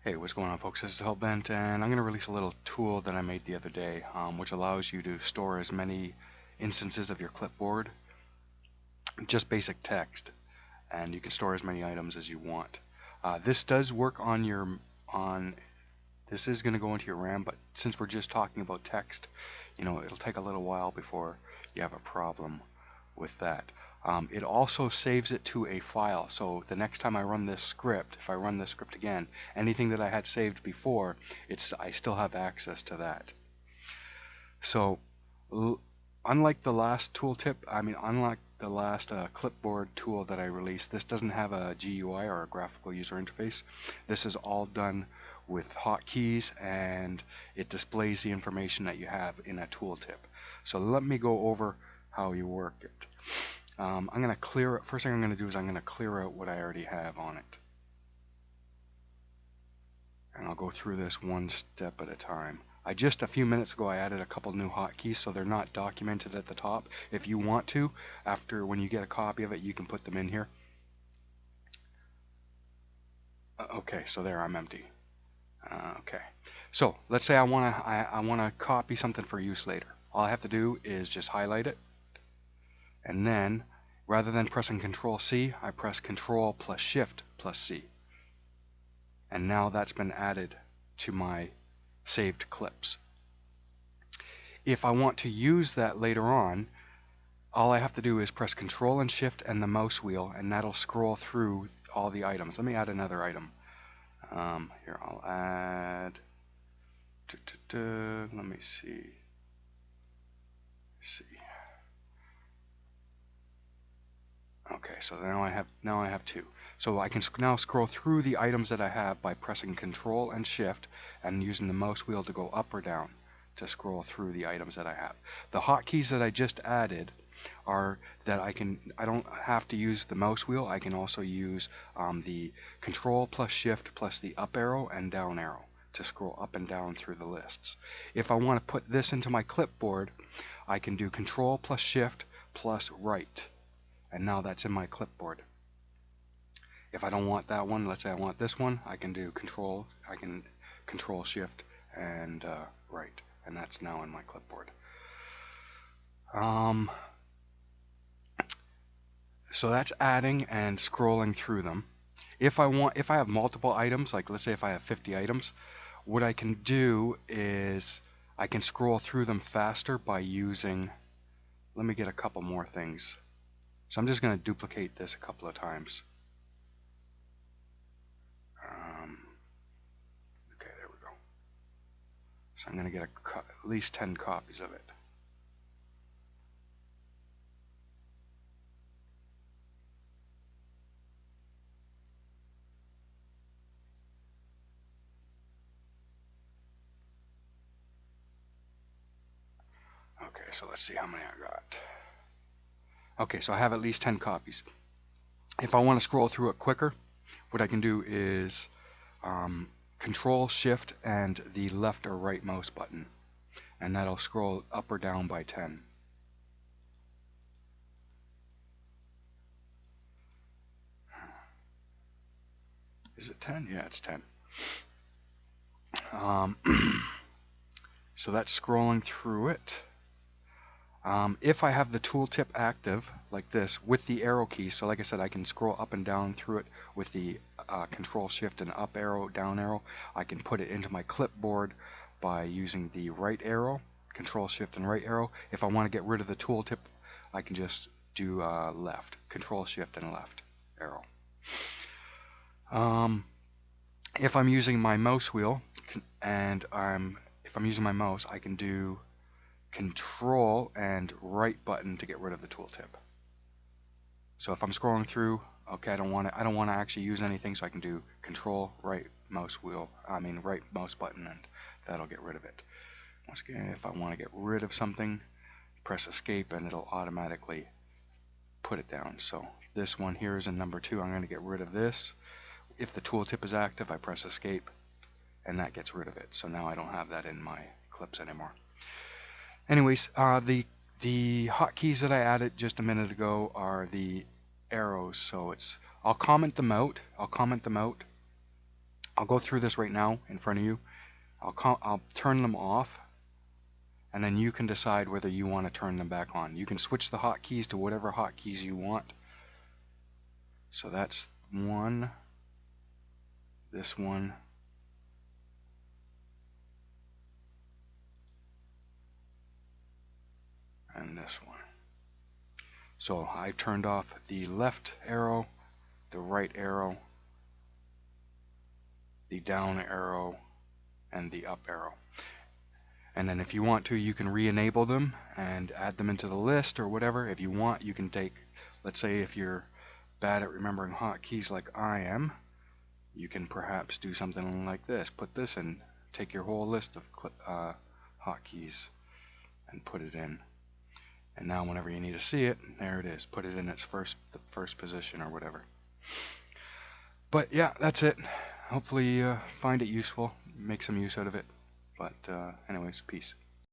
Hey, what's going on, folks? This is Hellbent, and I'm going to release a little tool that I made the other day, which allows you to store as many instances of your clipboard, just basic text, and you can store as many items as you want. This does work this is going to go into your RAM, but since we're just talking about text, it'll take a little while before you have a problem with that. It also saves it to a file, so the next time I run this script, if I run this script again, anything that I had saved before, I still have access to that. So unlike the last tooltip, unlike the last clipboard tool that I released, this doesn't have a GUI or a graphical user interface. This is all done with hotkeys, and it displays the information that you have in a tooltip. So let me go over how you work it. I'm going to clear it. First thing I'm going to do is I'm going to clear out what I already have on it. And I'll go through this one step at a time. Just a few minutes ago I added a couple new hotkeys, so they're not documented at the top. If you want to, when you get a copy of it, you can put them in here. Okay, so there, I'm empty. Okay, so let's say I want to copy something for use later. All I have to do is just highlight it, and then rather than pressing Control C, I press Control plus Shift plus C, and now that's been added to my saved clips. If I want to use that later on, all I have to do is press Control and Shift and the mouse wheel, and that'll scroll through all the items. Let me add another item. Here, I'll add. Let me see. Okay, so now I have two. So I can now scroll through the items that I have by pressing Control and Shift and using the mouse wheel to go up or down to scroll through the items that I have. The hotkeys that I just added are that I don't have to use the mouse wheel. I can also use the Control plus Shift plus the up arrow and down arrow to scroll up and down through the lists. If I want to put this into my clipboard, I can do Control plus Shift plus right. And now that's in my clipboard. If I don't want that one, let's say I want this one, I can Control Shift and right, and that's now in my clipboard. So that's adding and scrolling through them. If I have multiple items, like let's say if I have 50 items, what I can do is I can scroll through them faster by using, let me get a couple more things. So I'm just going to duplicate this a couple of times. Okay, there we go. So I'm going to get at least 10 copies of it. Okay, so let's see how many I got. Okay, so I have at least 10 copies. If I want to scroll through it quicker, what I can do is Control Shift and the left or right mouse button, and that'll scroll up or down by 10. Is it 10? Yeah, it's 10. So that's scrolling through it. If I have the tooltip active like this with the arrow keys, so like I said, I can scroll up and down through it with the Control Shift and up arrow, down arrow. I can put it into my clipboard by using the right arrow, Control Shift and right arrow. If I want to get rid of the tooltip, I can just do left, Control Shift and left arrow. If I'm using my mouse wheel and if I'm using my mouse, I can do Control and right button to get rid of the tooltip. So if I'm scrolling through, okay, I don't want to actually use anything, so I can do Control right mouse button, and that'll get rid of it. Once again, if I want to get rid of something, press Escape and it'll automatically put it down. So this one here is in number 2. I'm going to get rid of this. If the tooltip is active, I press Escape and that gets rid of it. So now I don't have that in my clips anymore. Anyways, the hotkeys that I added just a minute ago are the arrows. So I'll comment them out. I'll go through this right now in front of you. I'll turn them off, and then you can decide whether you want to turn them back on. You can switch the hotkeys to whatever hotkeys you want. So that's one, this one, and this one. So I turned off the left arrow, the right arrow, the down arrow, and the up arrow. And then if you want to, you can re-enable them and add them into the list or whatever. If you want, you can take, let's say if you're bad at remembering hotkeys like I am, you can perhaps do something like this. Put this in, take your whole list of hotkeys and put it in. And now whenever you need to see it, there it is. Put it in its the first position or whatever. But yeah, that's it. Hopefully find it useful, make some use out of it. But anyways, peace.